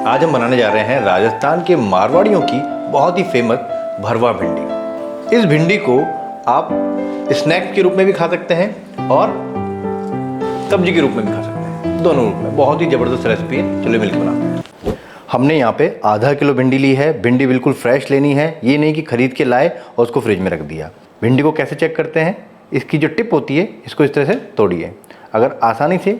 आज हम बनाने जा रहे हैं राजस्थान के मारवाड़ियों की बहुत ही फेमस भरवा भिंडी। इस भिंडी को आप स्नैक्स के रूप में भी खा सकते हैं और सब्जी के रूप में भी खा सकते हैं, दोनों रूप में। बहुत ही ज़बरदस्त रेसिपी है, चलिए मिलकर बनाते हैं। हमने यहाँ पे आधा किलो भिंडी ली है। भिंडी बिल्कुल फ्रेश लेनी है, ये नहीं कि खरीद के लाए और उसको फ्रिज में रख दिया। भिंडी को कैसे चेक करते हैं, इसकी जो टिप होती है इसको इस तरह से तोड़िए। अगर आसानी से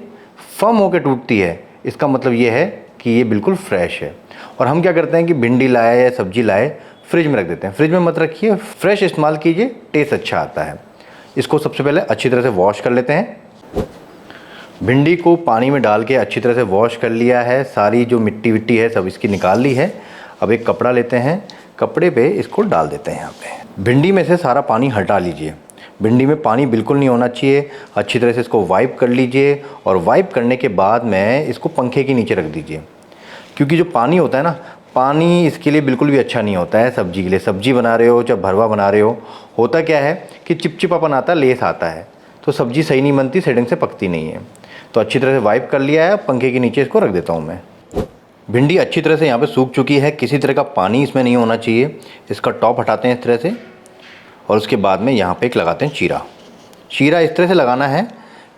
फर्म होकर टूटती है इसका मतलब ये है कि ये बिल्कुल फ्रेश है। और हम क्या करते हैं कि भिंडी लाए या सब्जी लाए फ्रिज में रख देते हैं। फ्रिज में मत रखिए, फ्रेश इस्तेमाल कीजिए, टेस्ट अच्छा आता है। इसको सबसे पहले अच्छी तरह से वॉश कर लेते हैं। भिंडी को पानी में डाल के अच्छी तरह से वॉश कर लिया है, सारी जो मिट्टी विट्टी है सब इसकी निकाल ली है। अब एक कपड़ा लेते हैं, कपड़े पे इसको डाल देते हैं। यहाँ पे भिंडी में से सारा पानी हटा लीजिए। भिंडी में पानी बिल्कुल नहीं होना चाहिए। अच्छी तरह से इसको वाइप कर लीजिए और वाइप करने के बाद में इसको पंखे के नीचे रख दीजिए, क्योंकि जो पानी होता है ना, पानी इसके लिए बिल्कुल भी अच्छा नहीं होता है सब्जी के लिए। सब्जी बना रहे हो चाहे भरवा बना रहे हो, होता क्या है कि चिपचिपापन आता है, लेस आता है, तो सब्जी सही नहीं बनती, सेटिंग से पकती नहीं है। तो अच्छी तरह से वाइप कर लिया है, पंखे के नीचे इसको रख देता हूँ मैं। भिंडी अच्छी तरह से यहाँ पे सूख चुकी है, किसी तरह का पानी इसमें नहीं होना चाहिए। इसका टॉप हटाते हैं इस तरह से और उसके बाद में यहाँ पे एक लगाते हैं चीरा। चीरा इस तरह से लगाना है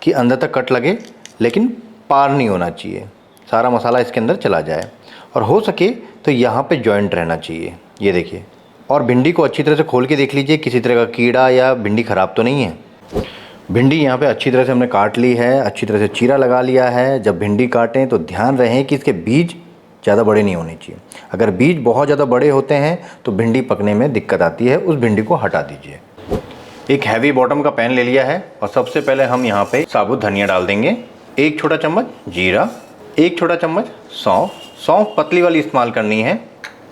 कि अंदर तक कट लगे, लेकिन पार नहीं होना चाहिए, सारा मसाला इसके अंदर चला जाए। और हो सके तो यहाँ पे जॉइंट रहना चाहिए, ये देखिए। और भिंडी को अच्छी तरह से खोल के देख लीजिए, किसी तरह का कीड़ा या भिंडी ख़राब तो नहीं है। भिंडी यहाँ पे अच्छी तरह से हमने काट ली है, अच्छी तरह से चीरा लगा लिया है। जब भिंडी काटें तो ध्यान रहे कि इसके बीज ज़्यादा बड़े नहीं होने चाहिए। अगर बीज बहुत ज़्यादा बड़े होते हैं तो भिंडी पकने में दिक्कत आती है, उस भिंडी को हटा दीजिए। एक हैवी बॉटम का पैन ले लिया है और सबसे पहले हम यहाँ पे साबुत धनिया डाल देंगे। 1 छोटा चम्मच जीरा, 1 छोटा चम्मच सौंफ। सौंफ पतली वाली इस्तेमाल करनी है,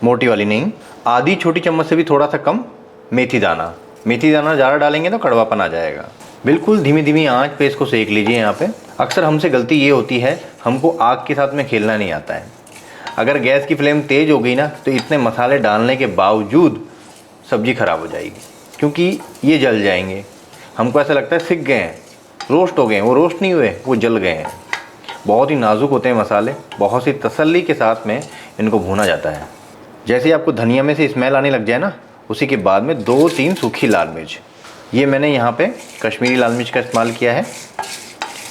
मोटी वाली नहीं। आधी छोटी चम्मच से भी थोड़ा सा कम मेथी दाना। मेथी दाना ज़्यादा डालेंगे तो कड़वापन आ जाएगा। बिल्कुल धीमी धीमी आंच पे इसको सेक लीजिए। यहाँ पे अक्सर हमसे गलती ये होती है, हमको आग के साथ में खेलना नहीं आता है। अगर गैस की फ्लेम तेज़ हो गई ना तो इतने मसाले डालने के बावजूद सब्ज़ी ख़राब हो जाएगी, क्योंकि ये जल जाएंगे। हमको ऐसा लगता है सिक गए हैं, रोस्ट हो गए हैं। वो रोस्ट नहीं हुए, वो जल गए हैं। बहुत ही नाजुक होते हैं मसाले, बहुत सी तसल्ली के साथ में इनको भूना जाता है। जैसे ही आपको धनिया में से स्मेल आने लग जाए ना, उसी के बाद में 2-3 सूखी लाल मिर्च। ये मैंने यहाँ पे कश्मीरी लाल मिर्च का इस्तेमाल किया है,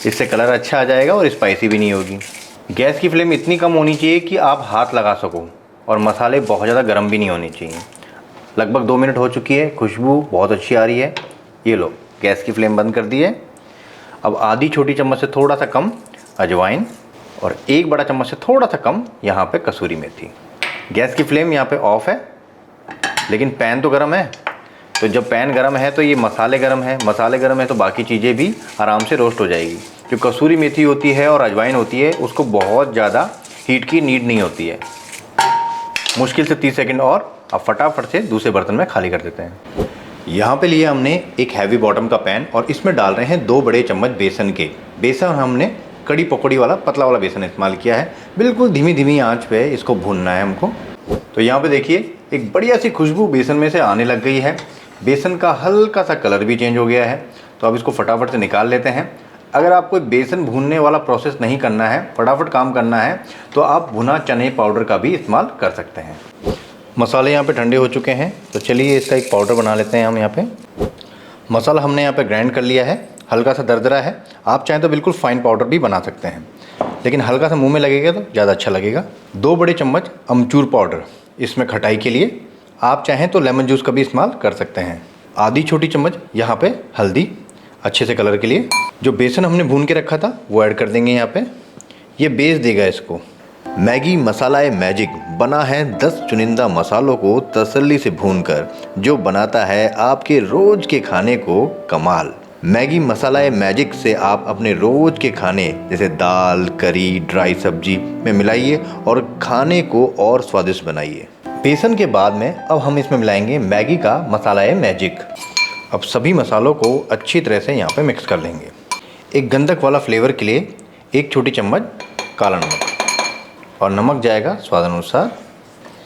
इससे कलर अच्छा आ जाएगा और स्पाइसी भी नहीं होगी। गैस की फ्लेम इतनी कम होनी चाहिए कि आप हाथ लगा सको, और मसाले बहुत ज़्यादा गर्म भी नहीं होने चाहिए। लगभग 2 मिनट हो चुकी है, खुशबू बहुत अच्छी आ रही है। ये लो, गैस की फ्लेम बंद कर दी है। अब आधी छोटी चम्मच से थोड़ा सा कम अजवाइन और 1 बड़ा चम्मच से थोड़ा सा कम यहाँ पे कसूरी मेथी। गैस की फ्लेम यहाँ पे ऑफ है, लेकिन पैन तो गर्म है। तो जब पैन गर्म है तो ये मसाले गर्म है, मसाले गर्म है तो बाकी चीज़ें भी आराम से रोस्ट हो जाएगी। जो कसूरी मेथी होती है और अजवाइन होती है, उसको बहुत ज़्यादा हीट की नीड नहीं होती है। मुश्किल से 30 सेकंड और अब फटाफट से दूसरे बर्तन में खाली कर देते हैं। यहाँ पे लिए हमने एक हैवी बॉटम का पैन और इसमें डाल रहे हैं 2 बड़े चम्मच बेसन के। बेसन हमने कड़ी पकौड़ी वाला पतला वाला बेसन इस्तेमाल किया है। बिल्कुल धीमी धीमी आंच पे इसको भूनना है हमको। तो यहाँ पे देखिए एक बढ़िया सी खुशबू बेसन में से आने लग गई है। बेसन का हल्का सा कलर भी चेंज हो गया है। तो अब इसको फटाफट से निकाल लेते हैं। अगर आपको बेसन भूनने वाला प्रोसेस नहीं करना है, फटाफट काम करना है, तो आप भुना चने पाउडर का भी इस्तेमाल कर सकते हैं। मसाले यहाँ पे ठंडे हो चुके हैं, तो चलिए इसका एक पाउडर बना लेते हैं हम। यहाँ पे मसाला हमने यहाँ पे ग्राइंड कर लिया है, हल्का सा दरदरा है। आप चाहें तो बिल्कुल फाइन पाउडर भी बना सकते हैं, लेकिन हल्का सा मुंह में लगेगा तो ज़्यादा अच्छा लगेगा। 2 बड़े चम्मच अमचूर पाउडर, इसमें खटाई के लिए। आप चाहें तो लेमन जूस का भी इस्तेमाल कर सकते हैं। आधी छोटी चम्मच यहाँ पे हल्दी, अच्छे से कलर के लिए। जो बेसन हमने भून के रखा था वो ऐड कर देंगे यहाँ पे, ये बेस देगा इसको। मैगी मसाला मैजिक बना है 10 चुनिंदा मसालों को तसल्ली से भूनकर, जो बनाता है आपके रोज के खाने को कमाल। मैगी मसाला मैजिक से आप अपने रोज के खाने जैसे दाल, करी, ड्राई सब्जी में मिलाइए और खाने को और स्वादिष्ट बनाइए। बेसन के बाद में अब हम इसमें मिलाएंगे मैगी का मसाला मैजिक। अब सभी मसालों को अच्छी तरह से यहाँ पे मिक्स कर लेंगे। एक गंधक वाला फ्लेवर के लिए 1 छोटी चम्मच काला नमक, और नमक जाएगा स्वाद अनुसार।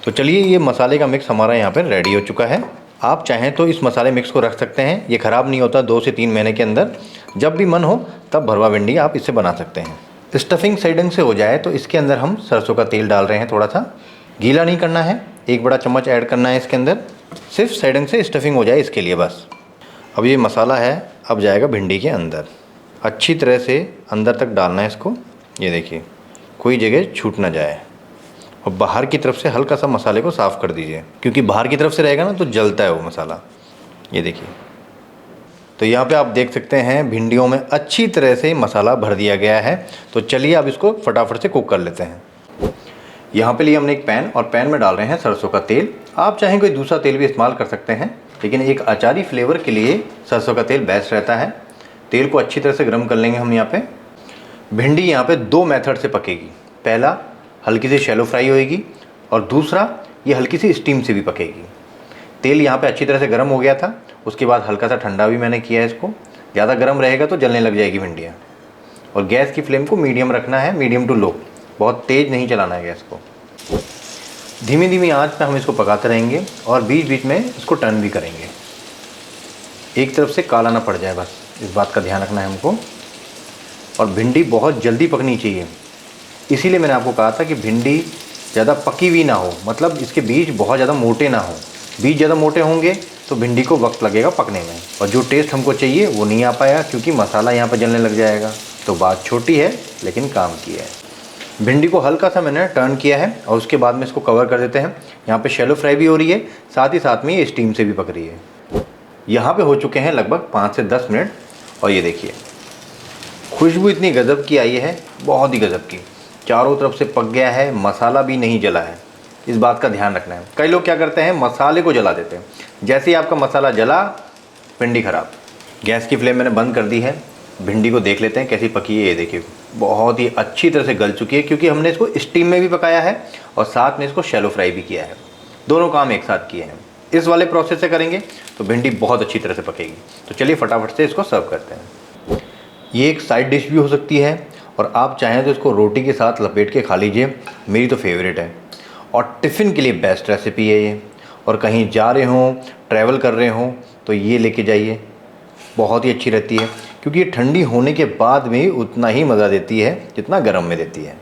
तो चलिए ये मसाले का मिक्स हमारा यहाँ पे रेडी हो चुका है। आप चाहें तो इस मसाले मिक्स को रख सकते हैं, ये ख़राब नहीं होता। 2 से 3 महीने के अंदर जब भी मन हो तब भरवा भिंडी आप इससे बना सकते हैं। स्टफिंग सही ढंग से हो जाए तो इसके अंदर हम सरसों का तेल डाल रहे हैं। थोड़ा सा गीला नहीं करना है, 1 बड़ा चम्मच ऐड करना है इसके अंदर, सिर्फ सही ढंग से स्टफिंग हो जाए इसके लिए बस। अब ये मसाला है, अब जाएगा भिंडी के अंदर। अच्छी तरह से अंदर तक डालना है इसको। ये देखिए कोई जगह छूट ना जाए। और बाहर की तरफ से हल्का सा मसाले को साफ़ कर दीजिए, क्योंकि बाहर की तरफ से रहेगा ना तो जलता है वो मसाला। ये देखिए, तो यहाँ पे आप देख सकते हैं भिंडियों में अच्छी तरह से मसाला भर दिया गया है। तो चलिए अब इसको फटाफट से कुक कर लेते हैं। यहाँ पे लिए हमने एक पैन, और पैन में डाल रहे हैं सरसों का तेल। आप चाहें कोई दूसरा तेल भी इस्तेमाल कर सकते हैं, लेकिन एक अचारी फ्लेवर के लिए सरसों का तेल बेस्ट रहता है। तेल को अच्छी तरह से गर्म कर लेंगे हम यहाँ पे। भिंडी यहाँ पे 2 मेथड से पकेगी। पहला हल्की सी शैलो फ्राई होएगी, और दूसरा ये हल्की सी स्टीम से भी पकेगी। तेल यहाँ पे अच्छी तरह से गर्म हो गया था, उसके बाद हल्का सा ठंडा भी मैंने किया है इसको। ज़्यादा गर्म रहेगा तो जलने लग जाएगी भिंडियाँ। और गैस की फ्लेम को मीडियम रखना है, मीडियम टू लो, बहुत तेज़ नहीं चलाना है गैस को। धीमी धीमी आंच पे हम इसको पकाते रहेंगे, और बीच बीच में इसको टर्न भी करेंगे। एक तरफ से काला ना पड़ जाए, बस इस बात का ध्यान रखना है हमको। और भिंडी बहुत जल्दी पकनी चाहिए, इसीलिए मैंने आपको कहा था कि भिंडी ज़्यादा पकी हुई ना हो, मतलब इसके बीज बहुत ज़्यादा मोटे ना हो। बीज ज़्यादा मोटे होंगे तो भिंडी को वक्त लगेगा पकने में, और जो टेस्ट हमको चाहिए वो नहीं आ पाया, क्योंकि मसाला यहाँ पर जलने लग जाएगा। तो बात छोटी है लेकिन काम की है। भिंडी को हल्का सा मैंने टर्न किया है, और उसके बाद में इसको कवर कर देते हैं। यहाँ पे शैलो फ्राई भी हो रही है, साथ ही साथ में ये स्टीम से भी पक रही है। यहाँ पे हो चुके हैं लगभग 5 से 10 मिनट, और ये देखिए खुशबू इतनी गज़ब की आई है, बहुत ही गज़ब की। चारों तरफ से पक गया है, मसाला भी नहीं जला है, इस बात का ध्यान रखना है। कई लोग क्या करते हैं, मसाले को जला देते हैं। जैसे ही आपका मसाला जला, भिंडी ख़राब। गैस की फ्लेम मैंने बंद कर दी है। भिंडी को देख लेते हैं कैसी पकी है। ये देखिए बहुत ही अच्छी तरह से गल चुकी है, क्योंकि हमने इसको स्टीम में भी पकाया है और साथ में इसको शैलो फ्राई भी किया है। दोनों काम एक साथ किए हैं। इस वाले प्रोसेस से करेंगे तो भिंडी बहुत अच्छी तरह से पकेगी। तो चलिए फटाफट से इसको सर्व करते हैं। ये एक साइड डिश भी हो सकती है, और आप चाहें तो इसको रोटी के साथ लपेट के खा लीजिए। मेरी तो फेवरेट है, और टिफ़िन के लिए बेस्ट रेसिपी है ये। और कहीं जा रहे हों, ट्रैवल कर रहे हों, तो ये लेके जाइए, बहुत ही अच्छी रहती है, क्योंकि ये ठंडी होने के बाद में उतना ही मज़ा देती है जितना गर्म में देती है।